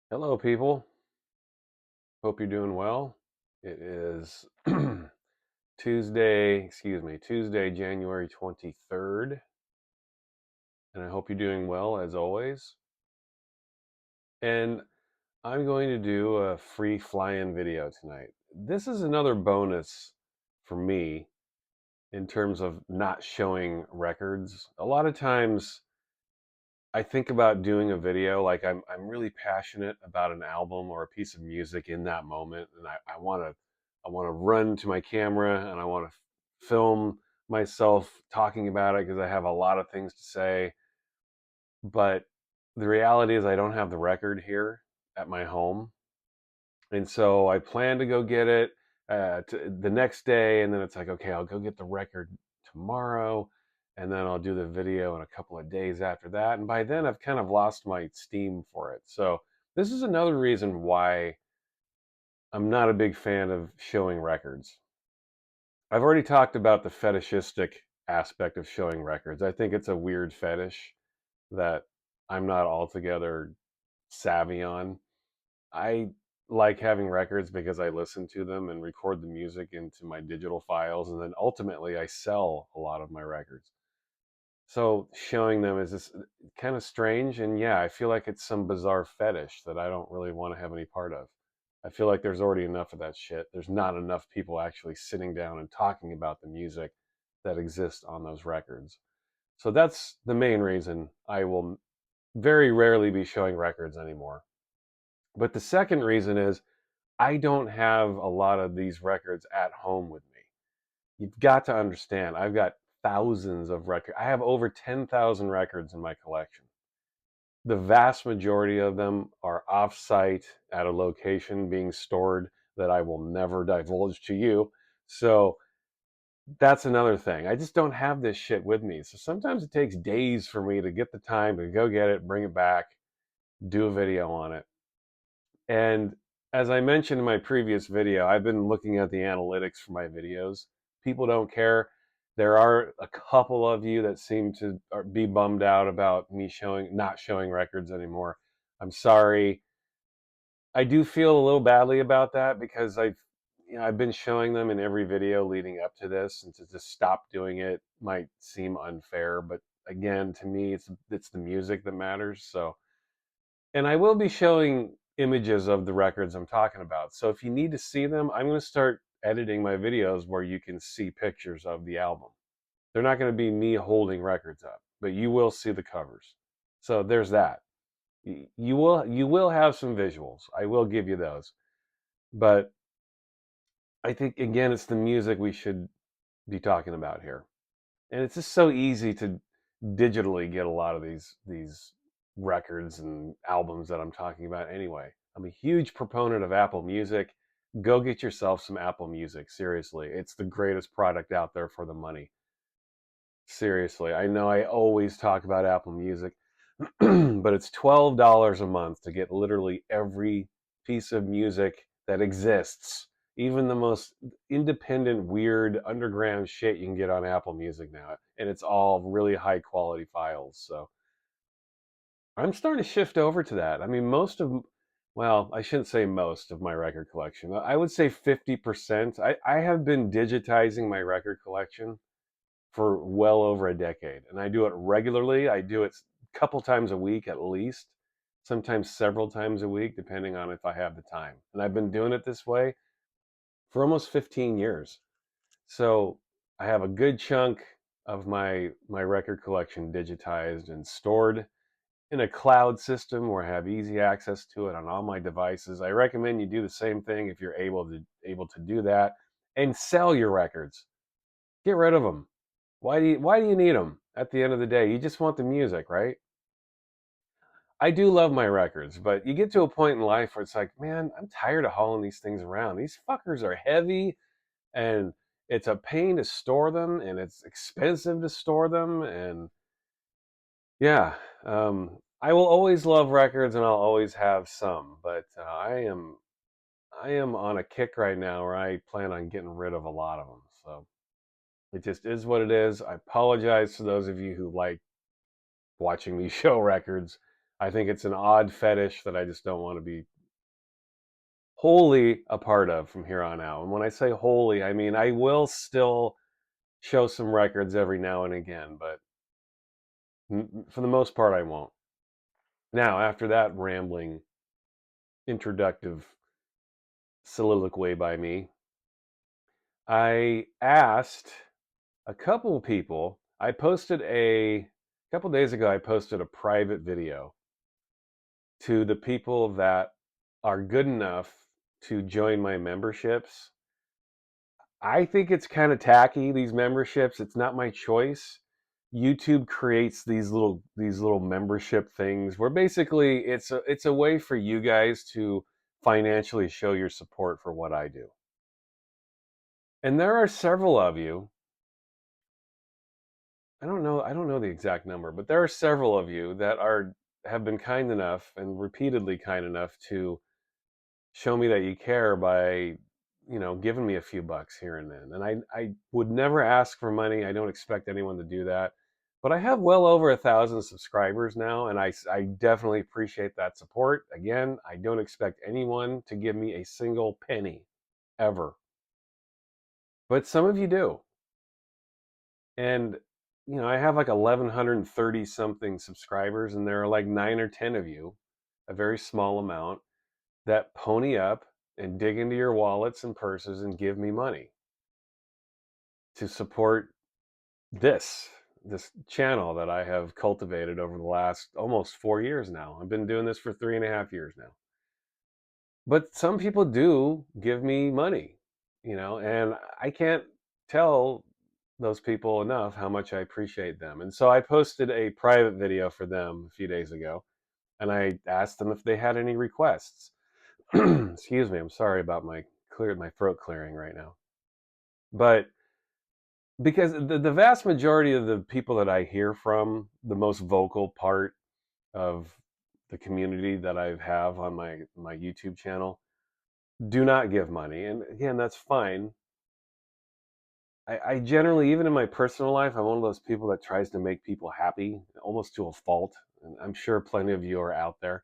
Hello, people. Hope you're doing well. It is Tuesday, January 23rd, and I hope you're doing well as always. And I'm going to do a free fly-in video tonight. This is another bonus for me in terms of not showing records. A lot of times I think about doing a video like I'm really passionate about an album or a piece of music in that moment, and I want to run to my camera and I want to film myself talking about it because I have a lot of things to say. But the reality is I don't have the record here at my home, and so I plan to go get it the next day, and then it's like, okay, I'll go get the record tomorrow, and then I'll do the video in a couple of days after that. And by then, I've kind of lost my steam for it. So this is another reason why I'm not a big fan of showing records. I've already talked about the fetishistic aspect of showing records. I think it's a weird fetish that I'm not altogether savvy on. I like having records because I listen to them and record the music into my digital files, and then ultimately I sell a lot of my records. So showing them is just kind of strange, and yeah, I feel like it's some bizarre fetish that I don't really want to have any part of. I feel like there's already enough of that shit. There's not enough people actually sitting down and talking about the music that exists on those records. So that's the main reason I will very rarely be showing records anymore. But the second reason is I don't have a lot of these records at home with me. You've got to understand, I've got thousands of records. I have over 10,000 records in my collection. The vast majority of them are offsite at a location being stored that I will never divulge to you. So that's another thing. I just don't have this shit with me. So sometimes it takes days for me to get the time to go get it, bring it back, do a video on it. And as I mentioned in my previous video, I've been looking at the analytics for my videos. People don't care. There are a couple of you that seem to be bummed out about me not showing records anymore. I'm sorry. I do feel a little badly about that because I've been showing them in every video leading up to this, and to just stop doing it might seem unfair. But again, to me, it's the music that matters. So, and I will be showing images of the records I'm talking about. So if you need to see them, I'm going to start editing my videos where you can see pictures of the album. They're not going to be me holding records up, but you will see the covers. So there's that. You will have some visuals. I will give you those. But I think again it's the music we should be talking about here. And it's just so easy to digitally get a lot of these records and albums that I'm talking about anyway. I'm a huge proponent of Apple Music. Go get yourself some Apple Music. Seriously, it's the greatest product out there for the money. Seriously, I know I always talk about Apple Music, but it's $12 a month to get literally every piece of music that exists, even the most independent, weird, underground shit you can get on Apple Music now. And it's all really high quality files. So I'm starting to shift over to that. I mean, well, I shouldn't say most of my record collection. I would say 50%. I have been digitizing my record collection for well over a decade, and I do it regularly. I do it a couple times a week at least, sometimes several times a week, depending on if I have the time. And I've been doing it this way for almost 15 years. So I have a good chunk of my record collection digitized and stored in a cloud system where I have easy access to it on all my devices. I recommend you do the same thing if you're able to do that, and sell your records. Get rid of them. Why do you need them? At the end of the day, you just want the music, right? I do love my records, but you get to a point in life where it's like, man, I'm tired of hauling these things around. These fuckers are heavy, and it's a pain to store them, and it's expensive to store them, and yeah, I will always love records, and I'll always have some, but I am on a kick right now where I plan on getting rid of a lot of them. So it just is what it is. I apologize to those of you who like watching me show records. I think it's an odd fetish that I just don't want to be wholly a part of from here on out. And when I say wholly, I mean I will still show some records every now and again, but for the most part, I won't. Now, after that rambling introductive soliloquy by me, I asked a couple people. I posted a couple days ago, I posted a private video to the people that are good enough to join my memberships. I think it's kind of tacky, these memberships. It's not my choice. YouTube creates these little membership things where basically it's a way for you guys to financially show your support for what I do. And there are several of you. I don't know the exact number, but there are several of you that are have been kind enough and repeatedly kind enough to show me that you care by, giving me a few bucks here and then. And I would never ask for money. I don't expect anyone to do that. But I have well over 1,000 subscribers now, and I definitely appreciate that support. Again, I don't expect anyone to give me a single penny ever. But some of you do. And, I have like 1,130 something subscribers, and there are like 9 or 10 of you, a very small amount, that pony up and dig into your wallets and purses and give me money to support this channel that I have cultivated over the last almost 4 years now. I've been doing this for 3.5 years now. But some people do give me money, and I can't tell those people enough how much I appreciate them. And so I posted a private video for them a few days ago, and I asked them if they had any requests. Excuse me, I'm sorry about my throat clearing right now. But because the vast majority of the people that I hear from, the most vocal part of the community that I have on my YouTube channel, do not give money. And again, that's fine. I generally, even in my personal life, I'm one of those people that tries to make people happy, almost to a fault. And I'm sure plenty of you are out there.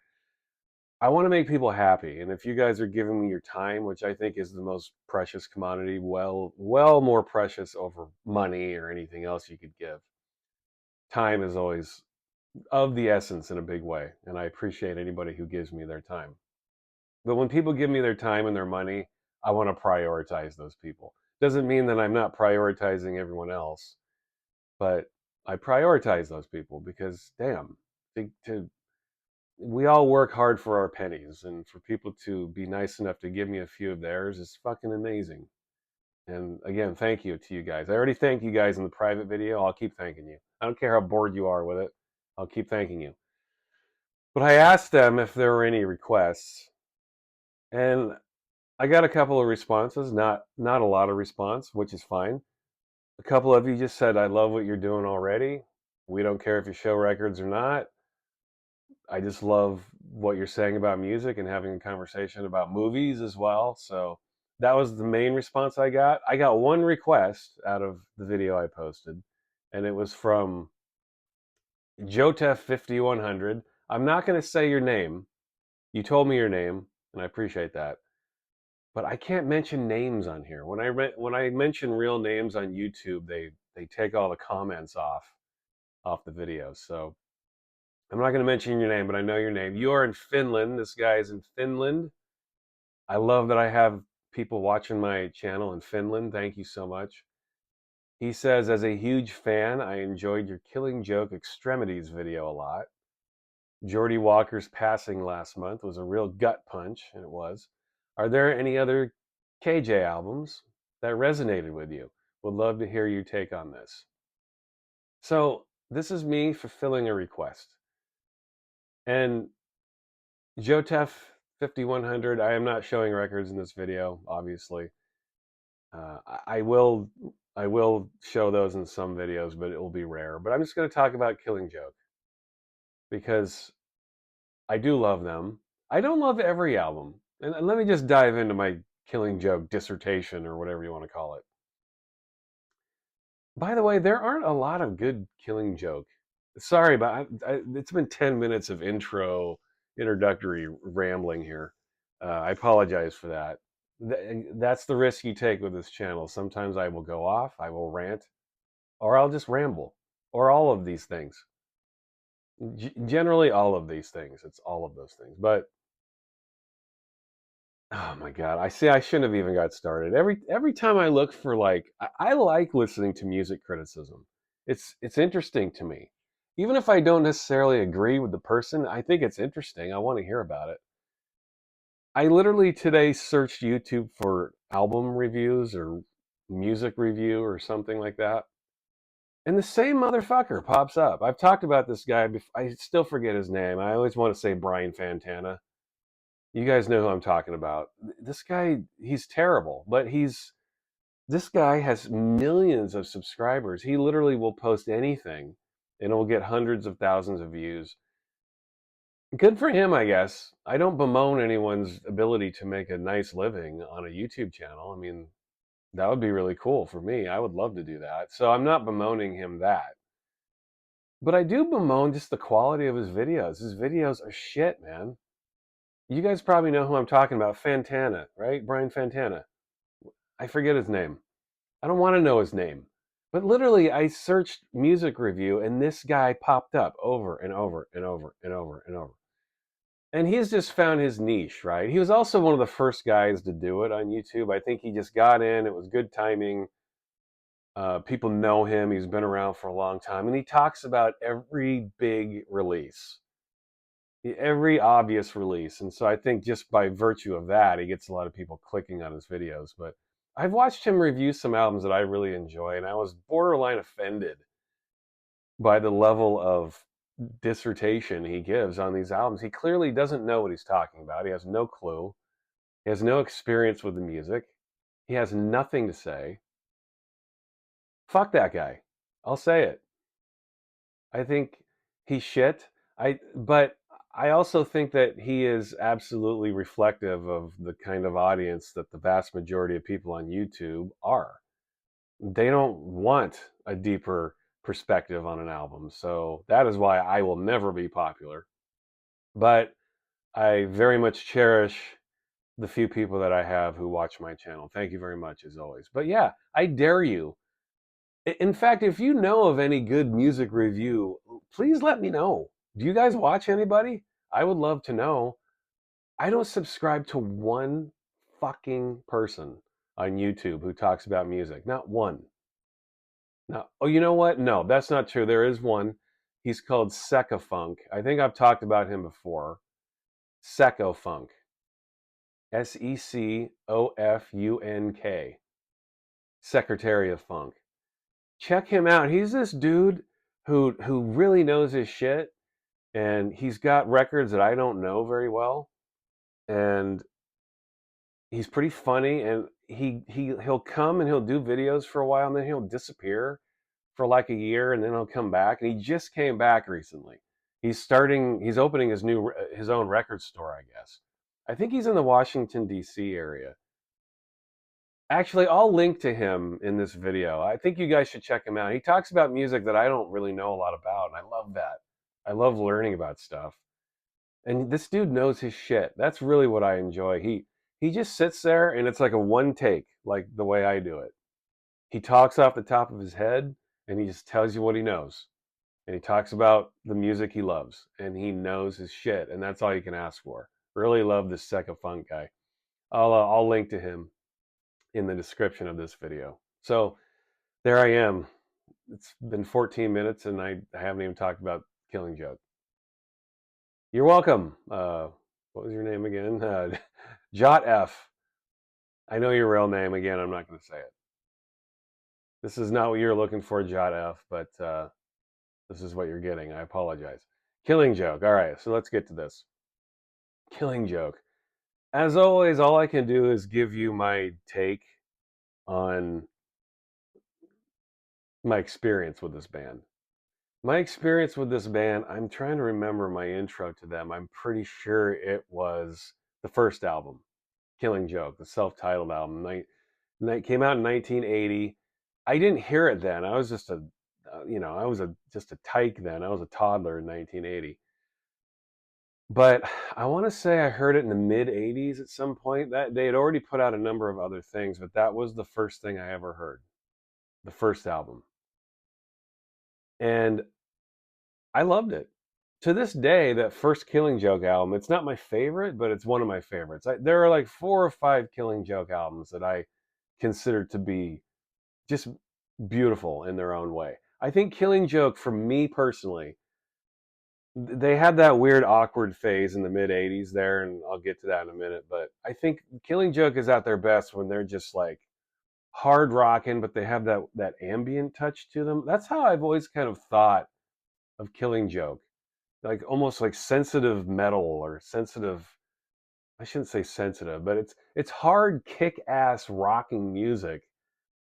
I want to make people happy, and if you guys are giving me your time, which I think is the most precious commodity, well more precious over money or anything else you could give. Time is always of the essence in a big way, and I appreciate anybody who gives me their time. But when people give me their time and their money, I want to prioritize those people. Doesn't mean that I'm not prioritizing everyone else, but I prioritize those people because damn, we all work hard for our pennies, and for people to be nice enough to give me a few of theirs is fucking amazing. And again, thank you to you guys. I already thanked you guys in the private video. I'll keep thanking you. I don't care how bored you are with it. I'll keep thanking you. But I asked them if there were any requests, and I got a couple of responses. Not a lot of response, which is fine. A couple of you just said, "I love what you're doing already. We don't care if you show records or not. I just love what you're saying about music and having a conversation about movies as well." So that was the main response I got. I got one request out of the video I posted, and it was from Jotef5100. I'm not going to say your name. You told me your name, and I appreciate that. But I can't mention names on here. When I mention real names on YouTube, they take all the comments off the videos. So I'm not going to mention your name, but I know your name. You are in Finland. This guy is in Finland. I love that I have people watching my channel in Finland. Thank you so much. He says, as a huge fan, I enjoyed your Killing Joke Extremities video a lot. Geordie Walker's passing last month was a real gut punch, and it was. Are there any other KJ albums that resonated with you? Would love to hear your take on this. So, this is me fulfilling a request. And Jotef 5100, I am not showing records in this video, obviously. I will show those in some videos, but it will be rare. But I'm just going to talk about Killing Joke because I do love them. I don't love every album. And let me just dive into my Killing Joke dissertation or whatever you want to call it. By the way, there aren't a lot of good Killing Joke Sorry, but it's been 10 minutes of introductory rambling here. I apologize for that. That's the risk you take with this channel. Sometimes I will go off, I will rant, or I'll just ramble, or all of these things. Generally, all of these things. It's all of those things. But oh my god, I see. I shouldn't have even got started. Every time I look for I like listening to music criticism. It's interesting to me, even if I don't necessarily agree with the person. I think it's interesting. I want to hear about it. I literally today searched YouTube for album reviews or music review or something like that, and the same motherfucker pops up. I've talked about this guy. I still forget his name. I always want to say Brian Fantana. You guys know who I'm talking about. This guy, he's terrible, but this guy has millions of subscribers. He literally will post anything and it will get hundreds of thousands of views. Good for him, I guess. I don't bemoan anyone's ability to make a nice living on a YouTube channel. I mean, that would be really cool for me. I would love to do that. So I'm not bemoaning him that. But I do bemoan just the quality of his videos. His videos are shit, man. You guys probably know who I'm talking about. Fantana, right? Brian Fantana. I forget his name. I don't want to know his name. But literally, I searched music review and this guy popped up over and over and over and over and over. And he's just found his niche, right? He was also one of the first guys to do it on YouTube. I think he just got in, it was good timing. People know him, he's been around for a long time. And he talks about every big release, every obvious release. And so I think just by virtue of that, he gets a lot of people clicking on his videos. But I've watched him review some albums that I really enjoy, and I was borderline offended by the level of dissertation he gives on these albums. He clearly doesn't know what he's talking about. He has no clue. He has no experience with the music. He has nothing to say. Fuck that guy. I'll say it. I think he's shit. But I also think that he is absolutely reflective of the kind of audience that the vast majority of people on YouTube are. They don't want a deeper perspective on an album. So that is why I will never be popular. But I very much cherish the few people that I have who watch my channel. Thank you very much, as always. But yeah, I dare you. In fact, if you know of any good music review, please let me know. Do you guys watch anybody? I would love to know. I don't subscribe to one fucking person on YouTube who talks about music. Not one. No. Oh, you know what? No, that's not true. There is one. He's called Secca Funk. I think I've talked about him before. Secco Funk. Secofunk. Secretary of Funk. Check him out. He's this dude who really knows his shit, and he's got records that I don't know very well, and he's pretty funny, and he'll come and he'll do videos for a while, and then he'll disappear for like a year, and then he'll come back, and he just came back recently. He's opening his own record store, I guess. I think he's in the Washington D.C. area. Actually, I'll link to him in this video. I think you guys should check him out. He talks about music that I don't really know a lot about, and I love that. I love learning about stuff. And this dude knows his shit. That's really what I enjoy. He just sits there and it's like a one take, like the way I do it. He talks off the top of his head and he just tells you what he knows. And he talks about the music he loves and he knows his shit, and that's all you can ask for. Really love this Second Funk guy. I'll link to him in the description of this video. So there I am. It's been 14 minutes and I haven't even talked about Killing Joke. You're welcome. What was your name again? Jot F. I know your real name. Again, I'm not going to say it. This is not what you're looking for, Jot F, but this is what you're getting. I apologize. Killing Joke. All right, so let's get to this. Killing Joke. As always, all I can do is give you my take on my experience with this band. My experience with this band, I'm trying to remember my intro to them. I'm pretty sure it was the first album, Killing Joke, the self-titled album. It came out in 1980. I didn't hear it then. I was just a tyke then. I was a toddler in 1980. But I want to say I heard it in the mid 80s at some point. That they had already put out a number of other things, but that was the first thing I ever heard, the first album. And I loved it. To this day, that first Killing Joke album, it's not my favorite, but it's one of my favorites. There are like 4 or 5 Killing Joke albums that I consider to be just beautiful in their own way. I think Killing Joke, for me personally, they had that weird awkward phase in the mid 80s there, and I'll get to that in a minute. But I think Killing Joke is at their best when they're just like hard rocking, but they have that ambient touch to them. That's how I've always kind of thought of Killing Joke, like almost like sensitive metal or sensitive. I shouldn't say sensitive, but it's hard kick ass rocking music.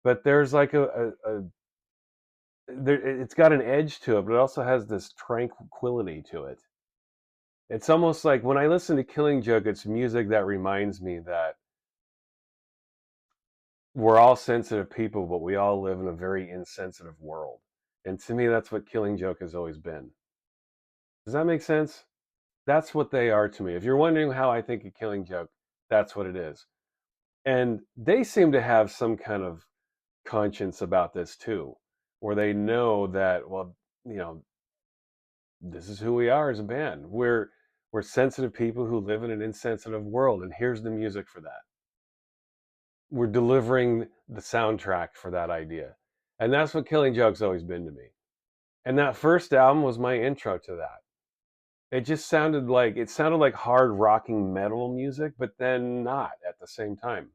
But there's like it's got an edge to it, but it also has this tranquility to it. It's almost like when I listen to Killing Joke, it's music that reminds me that we're all sensitive people, but we all live in a very insensitive world. And to me, that's what Killing Joke has always been. Does that make sense? That's what they are to me. If you're wondering how I think of Killing Joke, that's what it is. And they seem to have some kind of conscience about this too, where they know that, well, you know, this is who we are as a band. We're sensitive people who live in an insensitive world, and here's the music for that. We're delivering the soundtrack for that idea. And that's what Killing Joke's always been to me. And that first album was my intro to that. It sounded like hard rocking metal music, but then not at the same time.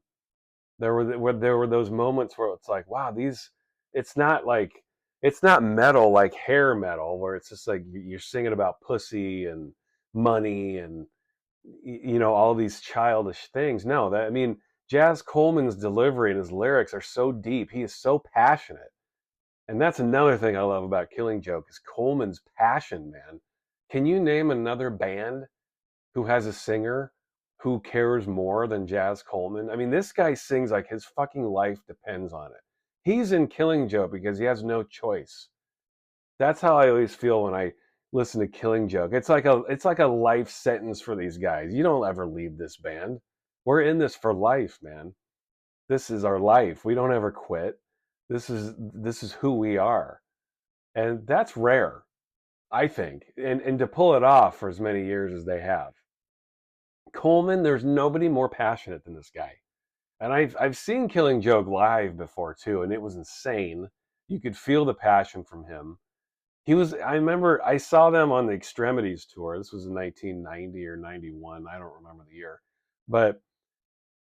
There were those moments where it's like, wow, it's not like it's not metal like hair metal where it's just like you're singing about pussy and money and all these childish things. No, that I mean, Jazz Coleman's delivery and his lyrics are so deep. He is so passionate. And that's another thing I love about Killing Joke is Coleman's passion, man. Can you name another band who has a singer who cares more than Jazz Coleman? I mean, this guy sings like his fucking life depends on it. He's in Killing Joke because he has no choice. That's how I always feel when I listen to Killing Joke. It's like a life sentence for these guys. You don't ever leave this band. We're in this for life, man. This is our life. We don't ever quit. This is who we are. And that's rare, I think. And to pull it off for as many years as they have. Coleman, there's nobody more passionate than this guy. And I've seen Killing Joke live before too, and it was insane. You could feel the passion from him. I remember I saw them on the Extremities tour. This was in 1990 or 91. I don't remember the year. But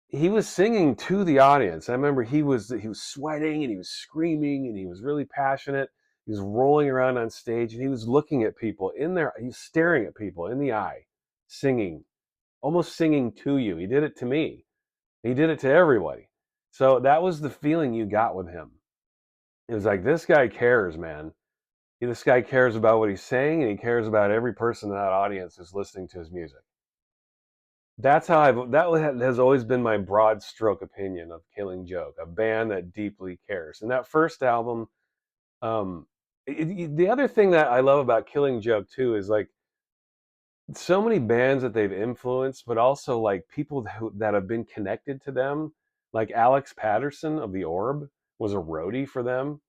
he was singing to the audience. I remember he was sweating and he was screaming and he was really passionate. He was rolling around on stage and he was looking at people in there. He was staring at people in the eye, singing, almost singing to you. He did it to me. He did it to everybody. So that was the feeling you got with him. It was like, this guy cares, man. This guy cares about what he's saying, and he cares about every person in that audience who's listening to his music. That has always been my broad stroke opinion of Killing Joke, a band that deeply cares. And that first album, um, the other thing that I love about Killing Joke too is like so many bands that they've influenced, but also like people that have been connected to them. Like Alex Patterson of The Orb was a roadie for them.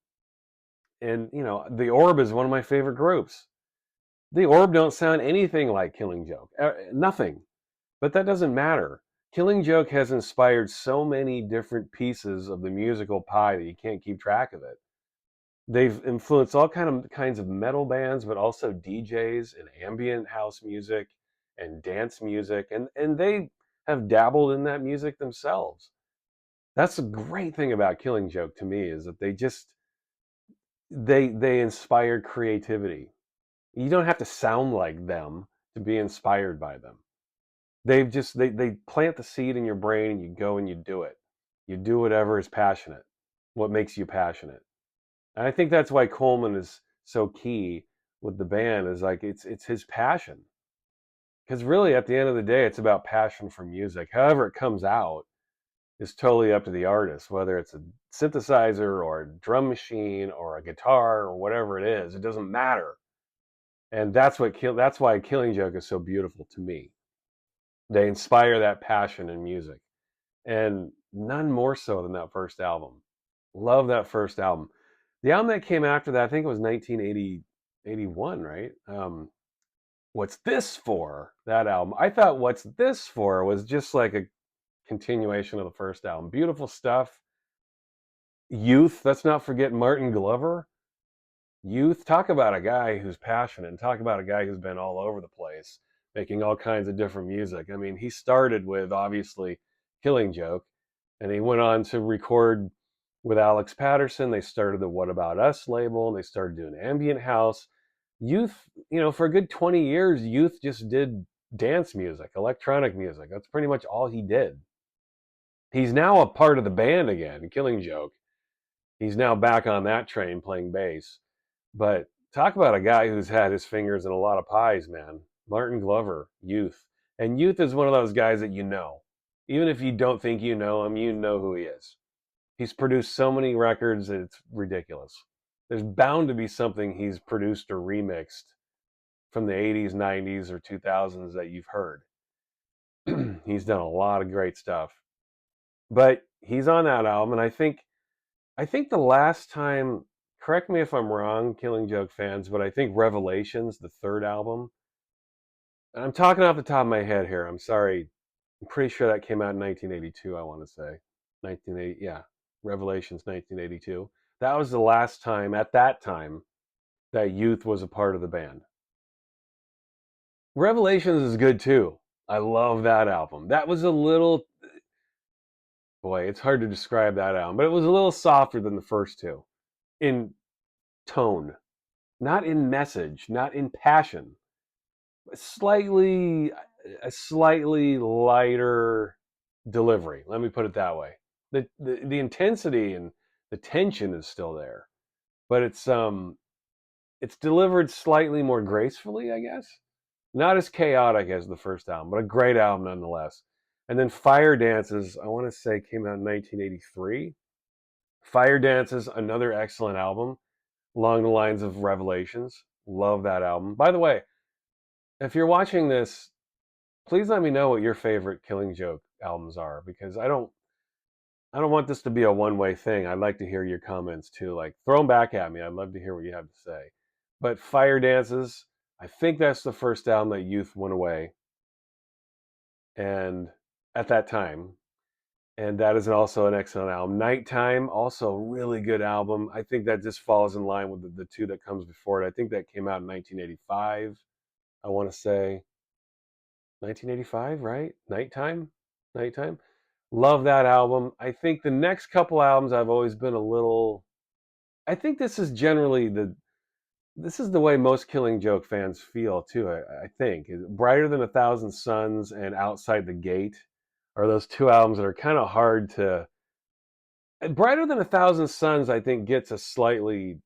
And The Orb is one of my favorite groups. The Orb don't sound anything like Killing Joke. Nothing. But that doesn't matter. Killing Joke has inspired so many different pieces of the musical pie that you can't keep track of it. They've influenced all kinds of metal bands, but also DJs and ambient house music and dance music, and they have dabbled in that music themselves. That's the great thing about Killing Joke to me is that they inspire creativity. You don't have to sound like them to be inspired by them. They plant the seed in your brain and you go and you do it. You do whatever is passionate, what makes you passionate. And I think that's why Coleman is so key with the band is like it's his passion. Because really at the end of the day it's about passion for music. However it comes out, is totally up to the artist, whether it's a synthesizer or a drum machine or a guitar or whatever it is. It doesn't matter. And that's why Killing Joke is so beautiful to me. They inspire that passion in music, and none more so than that first album. Love that first album. The album that came after that, I think it was 1980, 81, right? What's This For? That album. I thought What's This For was just like a continuation of the first album. Beautiful stuff. Youth. Let's not forget Martin Glover. Youth. Talk about a guy who's passionate, and talk about a guy who's been all over the place, making all kinds of different music. I mean, he started with obviously Killing Joke, and he went on to record with Alex Patterson. They started the What About Us label, and they started doing ambient house. Youth, for a good 20 years, Youth just did dance music, electronic music. That's pretty much all he did. He's now a part of the band again, Killing Joke. He's now back on that train playing bass. But talk about a guy who's had his fingers in a lot of pies, man. Martin Glover, Youth. And Youth is one of those guys that you know. Even if you don't think you know him, you know who he is. He's produced so many records, it's ridiculous. There's bound to be something he's produced or remixed from the 80s, 90s, or 2000s that you've heard. He's done a lot of great stuff. But he's on that album, and I think the last time, correct me if I'm wrong, Killing Joke fans, but I think Revelations, the third album, and I'm talking off the top of my head here. I'm sorry. I'm pretty sure that came out in 1982, I want to say. 1980, yeah. Revelations 1982. That was the last time, at that time, that Youth was a part of the band. Revelations is good too. I love that album. That was a little, boy, it's hard to describe that album, but it was a little softer than the first two in tone, not in message, not in passion. Slightly a slightly lighter delivery. Let me put it that way. The intensity and the tension is still there, but it's delivered slightly more gracefully, I guess. Not as chaotic as the first album, but a great album nonetheless. And then Fire Dances, I want to say came out in 1983. Fire Dances, another excellent album along the lines of Revelations. Love that album. By the way, if you're watching this, please let me know what your favorite Killing Joke albums are, because I don't want this to be a one-way thing. I'd like to hear your comments too. Like, throw them back at me. I'd love to hear what you have to say. But Fire Dances, I think that's the first album that Youth went away, and at that time, and that is also an excellent album. Nighttime, also a really good album. I think that just falls in line with the two that comes before it. I think that came out in 1985. I want to say 1985, right? Nighttime. Love that album. I think the next couple albums I've always been a little. I think this is the way most Killing Joke fans feel too. I think Brighter Than a Thousand Suns and Outside the Gate are those two albums that are kind of hard to. Brighter Than a Thousand Suns, I think, gets a slightly.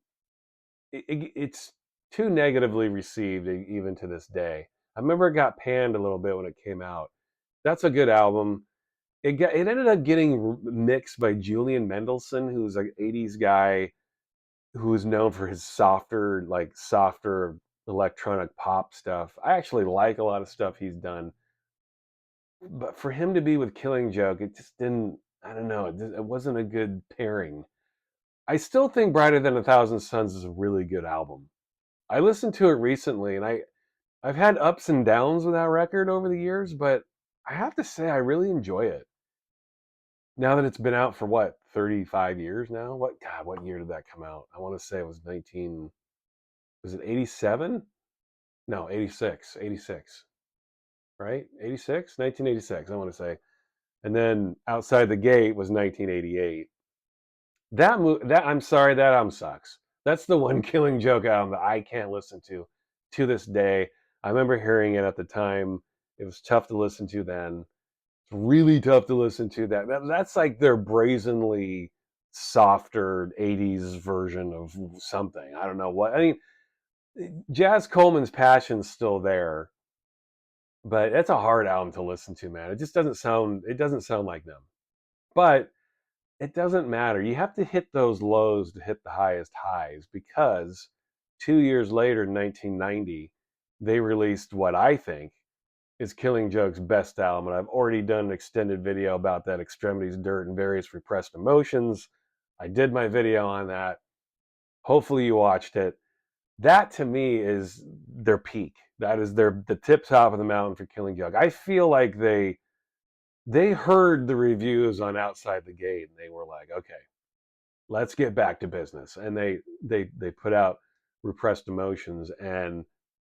It's too negatively received even to this day. I remember it got panned a little bit when it came out. That's a good album. It ended up getting mixed by Julian Mendelson, who's an '80s guy who is known for his softer electronic pop stuff. I actually like a lot of stuff he's done, but for him to be with Killing Joke, it just didn't. I don't know. It wasn't a good pairing. I still think Brighter Than a Thousand Suns is a really good album. I listened to it recently, and I've had ups and downs with that record over the years, but I have to say I really enjoy it. Now that it's been out for what, 35 years now? What year did that come out? I want to say it was 19, was it 87? No, 86, 86, right? 86, 1986, I want to say. And then Outside the Gate was 1988. I'm sorry, that album sucks. That's the one Killing Joke album that I can't listen to this day. I remember hearing it at the time. It was tough to listen to then. Really tough to listen to. That's like their brazenly softer 80s version of something. I don't know what. I mean, Jazz Coleman's passion's still there, but it's a hard album to listen to, man. It just doesn't sound like them. But it doesn't matter. You have to hit those lows to hit the highest highs, because 2 years later, in 1990, they released what I think is Killing Joke's best album. And I've already done an extended video about that, Extremities, Dirt, and Various Repressed Emotions. I did my video on that. Hopefully you watched it. That to me is their peak. That is the tip top of the mountain for Killing Joke. I feel like they heard the reviews on Outside the Gate and they were like, okay, let's get back to business. And they put out Repressed Emotions, and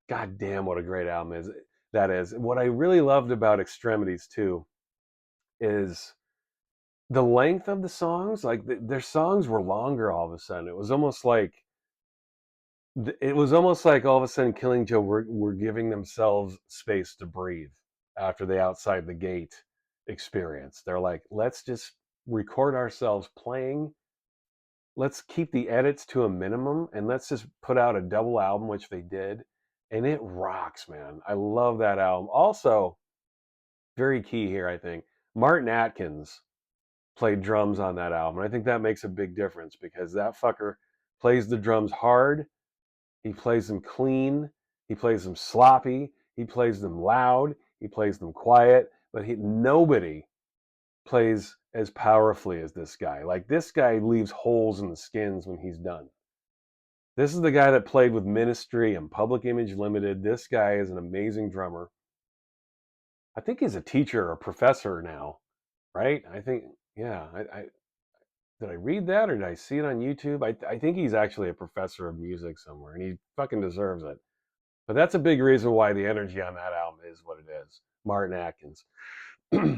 god damn, what a great album is that is. What I really loved about Extremities too is the length of the songs. Like their songs were longer all of a sudden. It was almost like all of a sudden Killing Joe were giving themselves space to breathe after the Outside the Gate experience. They're like, let's just record ourselves playing. Let's keep the edits to a minimum and let's just put out a double album, which they did. And it rocks, man. I love that album. Also, very key here, I think, Martin Atkins played drums on that album. And I think that makes a big difference because that fucker plays the drums hard. He plays them clean. He plays them sloppy. He plays them loud. He plays them quiet. But nobody plays as powerfully as this guy. Like, this guy leaves holes in the skins when he's done. This is the guy that played with Ministry and Public Image Limited. This guy is an amazing drummer. I think he's a teacher or a professor now, right? I think, yeah. Did I read that or did I see it on YouTube? I think he's actually a professor of music somewhere, and he fucking deserves it. But that's a big reason why the energy on that album is what it is. Martin Atkins.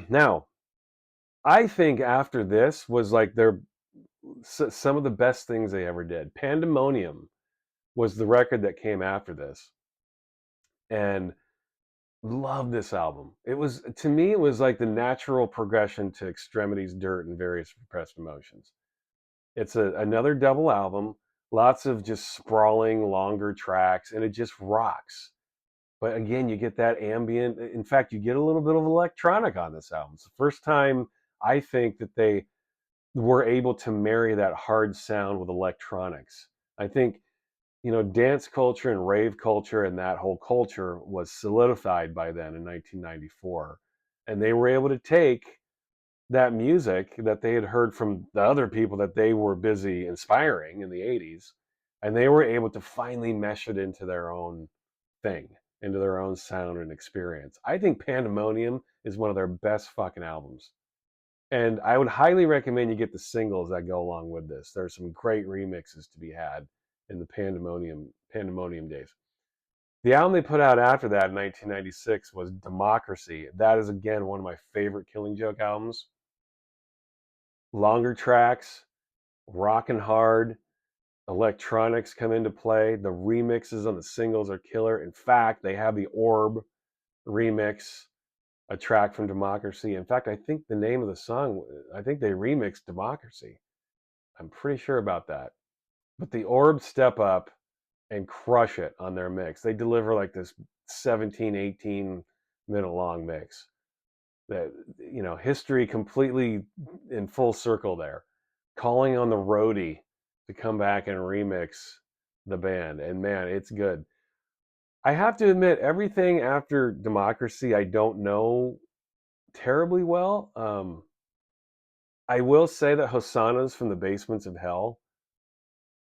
Now, I think after this was like some of the best things they ever did. Pandemonium was the record that came after this, and love this album. It was, to me, it was like the natural progression to Extremities, Dirt, and Various Repressed Emotions. It's another double album, lots of just sprawling, longer tracks, and it just rocks. But again, you get that ambient. In fact, you get a little bit of electronic on this album. It's the first time I think that they were able to marry that hard sound with electronics. I think, dance culture and rave culture and that whole culture was solidified by then in 1994. And they were able to take that music that they had heard from the other people that they were busy inspiring in the 80s, and they were able to finally mesh it into their own thing, into their own sound and experience. I think Pandemonium is one of their best fucking albums. And I would highly recommend you get the singles that go along with this. There's some great remixes to be had in the Pandemonium days. The album they put out after that in 1996 was Democracy. That is, again, one of my favorite Killing Joke albums. Longer tracks, rockin' hard, electronics come into play. The remixes on the singles are killer. In fact, they have the Orb remix, a track from Democracy. In fact, I think the name of the song, I think they remixed Democracy. I'm pretty sure about that. But the Orb step up and crush it on their mix. They deliver like this 17, 18-minute long mix. That, history completely in full circle there. Calling on the roadie to come back and remix the band. And man, it's good. I have to admit, everything after Democracy, I don't know terribly well. I will say that Hosanna's from the Basements of Hell,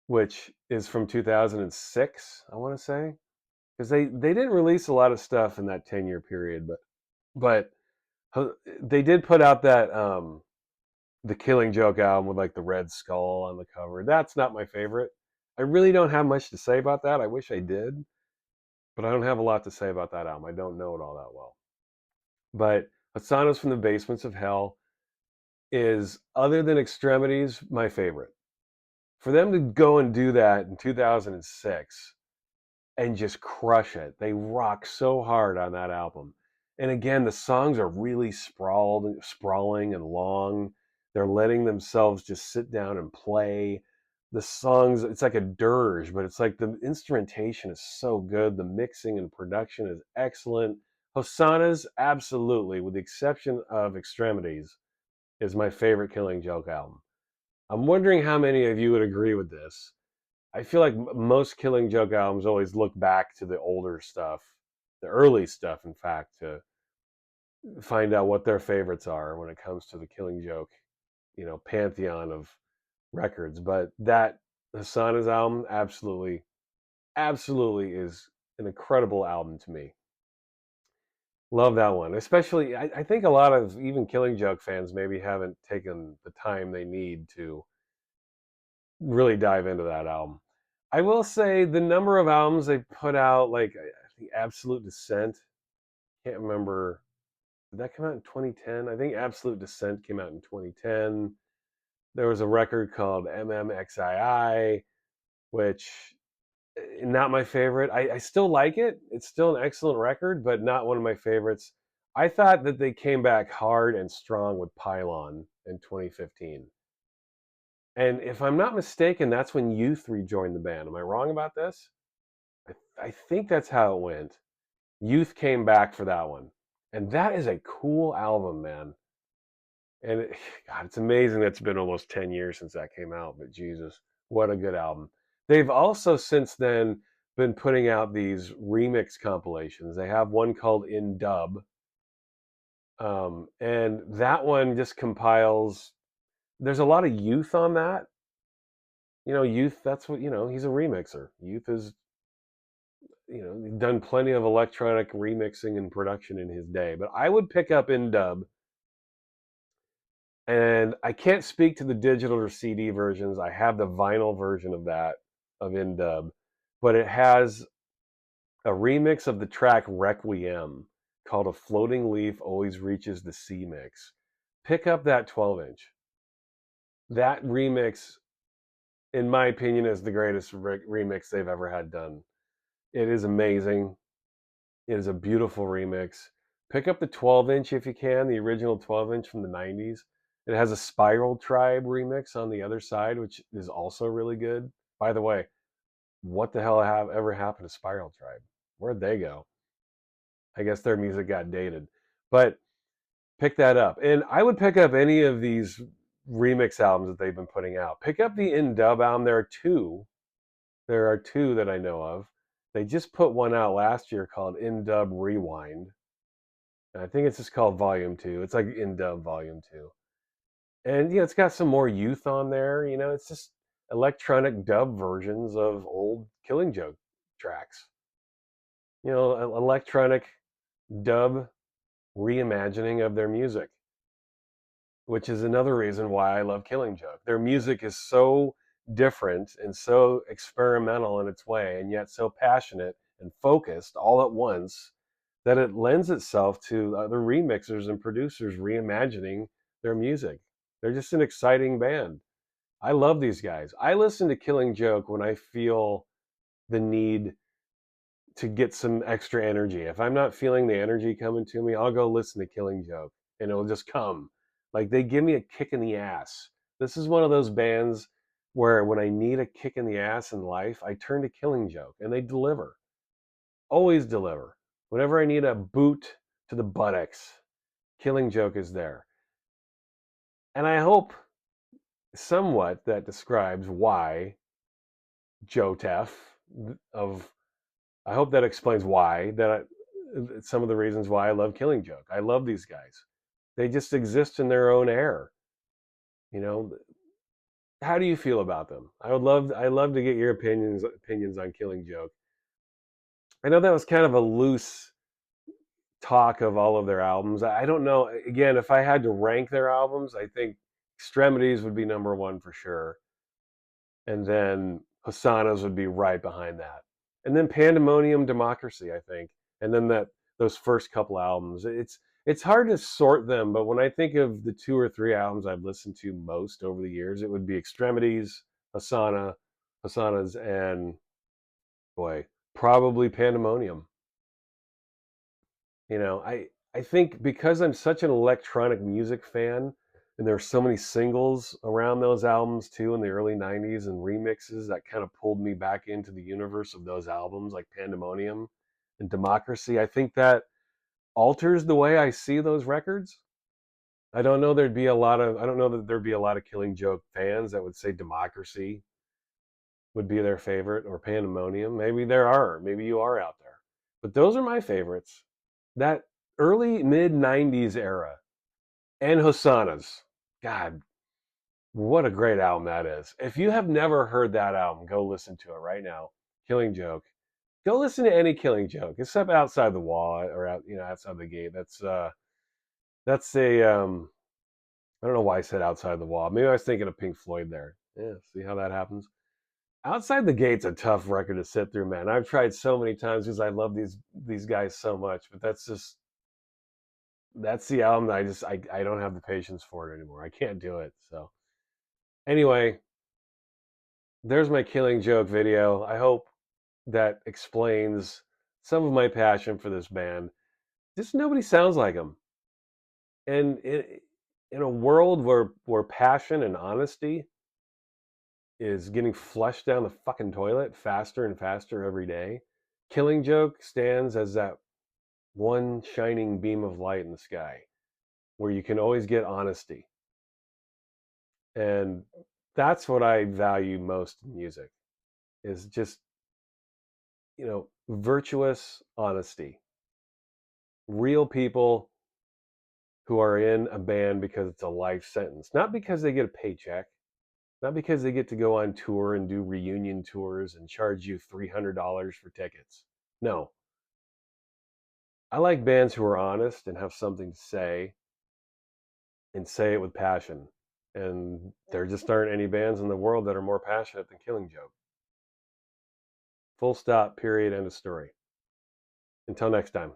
which is from 2006, I want to say, because they didn't release a lot of stuff in that 10-year period, but they did put out that the Killing Joke album with like the red skull on the cover. That's not my favorite. I really don't have much to say about that. I wish I did, but I don't have a lot to say about that album. I don't know it all that well. But Hosanna's from the Basements of Hell is, other than Extremities, my favorite. For them to go and do that in 2006 and just crush it, they rock so hard on that album. And again, the songs are really sprawling and long. They're letting themselves just sit down and play. The songs, it's like a dirge, but it's like the instrumentation is so good. The mixing and production is excellent. Hosanna's, absolutely, with the exception of Extremities, is my favorite Killing Joke album. I'm wondering how many of you would agree with this. I feel like most Killing Joke albums always look back to the older stuff, the early stuff, in fact, to find out what their favorites are when it comes to the Killing Joke, pantheon of records. But that Hasana's album absolutely, absolutely is an incredible album to me. Love that one. Especially, I think a lot of even Killing Joke fans maybe haven't taken the time they need to really dive into that album. I will say the number of albums they put out, like I think Absolute Descent, can't remember. Did that come out in 2010? I think Absolute Descent came out in 2010. There was a record called MMXII, which not my favorite. I still like it. It's still an excellent record, but not one of my favorites. I thought that they came back hard and strong with Pylon in 2015. And if I'm not mistaken, that's when Youth rejoined the band. Am I wrong about this? I think that's how it went. Youth came back for that one. And that is a cool album, man. And God, it's amazing that it's been almost 10 years since that came out, but Jesus, what a good album. They've also since then been putting out these remix compilations. They have one called In Dub, and that one just compiles. There's a lot of Youth on that. Youth, that's what, he's a remixer. Youth is, done plenty of electronic remixing and production in his day. But I would pick up In Dub. And I can't speak to the digital or CD versions. I have the vinyl version of that, of In Dub, but it has a remix of the track Requiem called A Floating Leaf Always Reaches the Sea Mix. Pick up that 12-inch. That remix, in my opinion, is the greatest remix they've ever had done. It is amazing. It is a beautiful remix. Pick up the 12-inch if you can, the original 12-inch from the 90s. It has a Spiral Tribe remix on the other side, which is also really good. By the way, what the hell ever happened to Spiral Tribe? Where'd they go? I guess their music got dated. But pick that up. And I would pick up any of these remix albums that they've been putting out. Pick up the In Dub album. There are two. There are two that I know of. They just put one out last year called In Dub Rewind. And I think it's just called Volume 2. It's like In Dub Volume 2. And it's got some more Youth on there. It's just electronic dub versions of old Killing Joke tracks. Electronic dub reimagining of their music, which is another reason why I love Killing Joke. Their music is so different and so experimental in its way, and yet so passionate and focused all at once that it lends itself to other remixers and producers reimagining their music. They're just an exciting band. I love these guys. I listen to Killing Joke when I feel the need to get some extra energy. If I'm not feeling the energy coming to me, I'll go listen to Killing Joke and it'll just come. Like they give me a kick in the ass. This is one of those bands where when I need a kick in the ass in life, I turn to Killing Joke and they deliver. Always deliver. Whenever I need a boot to the buttocks, Killing Joke is there. And I hope somewhat that describes why Jotef of I hope that explains why some of the reasons why I love Killing Joke. I love these guys. They just exist in their own air. You know, how do you feel about them? I love to get your opinions on Killing Joke. I know that was kind of a loose talk of all of their albums. I don't know. Again, if I had to rank their albums, I think Extremities would be number one for sure. And then Hosanna's would be right behind that. And then Pandemonium Democracy, I think. And then those first couple albums. It's hard to sort them, but when I think of the 2 or 3 albums I've listened to most over the years, it would be Extremities, Hosanna's, and boy, probably Pandemonium. I think because I'm such an electronic music fan, and there are so many singles around those albums too in the early 90s and remixes that kind of pulled me back into the universe of those albums like Pandemonium and Democracy. I think that alters the way I see those records. I don't know that there'd be a lot of Killing Joke fans that would say Democracy would be their favorite or Pandemonium. Maybe there are. Maybe you are out there. But those are my favorites. That early mid 90s era and Hosanna's. God, what a great album that is. If you have never heard that album, go listen to it right now. Killing Joke. Go listen to any Killing Joke, except Outside the Wall or outside the gate. That's a I don't know why I said Outside the Wall. Maybe I was thinking of Pink Floyd there. Yeah, see how that happens? Outside the Gate's a tough record to sit through, man. I've tried so many times because I love these guys so much, but that's the album that I don't have the patience for it anymore. I can't do it. So anyway, there's my Killing Joke video. I hope that explains some of my passion for this band. Just nobody sounds like them. And in a world where passion and honesty is getting flushed down the fucking toilet faster and faster every day, Killing Joke stands as that one shining beam of light in the sky where you can always get honesty. And that's what I value most in music is just, virtuous honesty. Real people who are in a band because it's a life sentence, not because they get a paycheck, not because they get to go on tour and do reunion tours and charge you $300 for tickets. No. I like bands who are honest and have something to say and say it with passion. And there just aren't any bands in the world that are more passionate than Killing Joke. Full stop, period, end of story. Until next time.